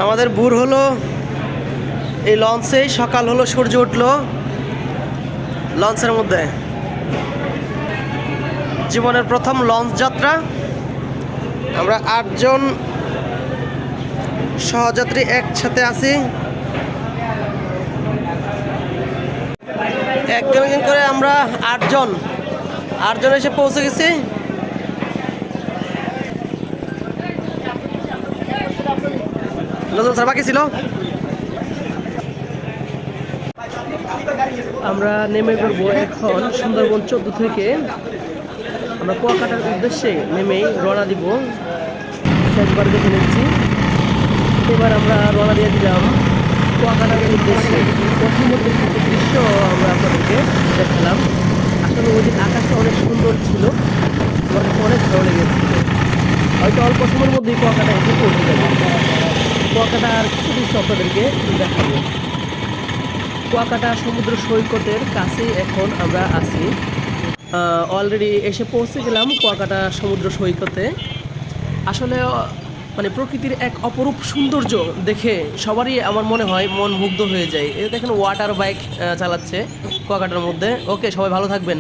আমাদের ভোর হলো, এই লঞ্চেই সকাল হলো, সূর্য উঠলো লঞ্চের মধ্যে। জীবনের প্রথম লঞ্চ যাত্রা। আমরা 8 জন সহযাত্রী একসাথে আছি। একজন একজন করে আমরা 8 জন এসে পৌঁছে গেছি। নজরুল স্যার বাকি ছিল। আমরা নেমে পড়বো এখন সুন্দরবন 14 থেকে। আমরা কুয়াকাটার উদ্দেশ্যে নেমেই রওনা দিব। শেষবার দেখে নিচ্ছি, এবার আমরা রওনা দিয়ে দিলাম কুয়াকাটার উদ্দেশ্যে। প্রথমত দৃশ্য আমরা আপনাদেরকে দেখলাম। আসলে ওই দিন আকাশটা অনেক সুন্দর ছিল, আমার কাছে অনেক ভালো লেগেছিল। হয়তো অল্প সময়ের মধ্যেই কুয়াকাটা এসে পৌঁছে যাবে। কুয়াকাটার কিছু দৃশ্য আপনাদেরকে দেখাবো। কুয়াকাটা সমুদ্র সৈকতের কাছে এখন আমরা আছি। অলরেডি এসে পৌঁছে গেলাম কুয়াকাটা সমুদ্র সৈকতে। আসলে মানে প্রকৃতির এক অপরূপ সৌন্দর্য দেখে সবারই আমার মনে হয় মন মুগ্ধ হয়ে যায়। এই দেখেন ওয়াটার বাইক চালাচ্ছে কুয়াকাটার মধ্যে। ওকে, সবাই ভালো থাকবেন।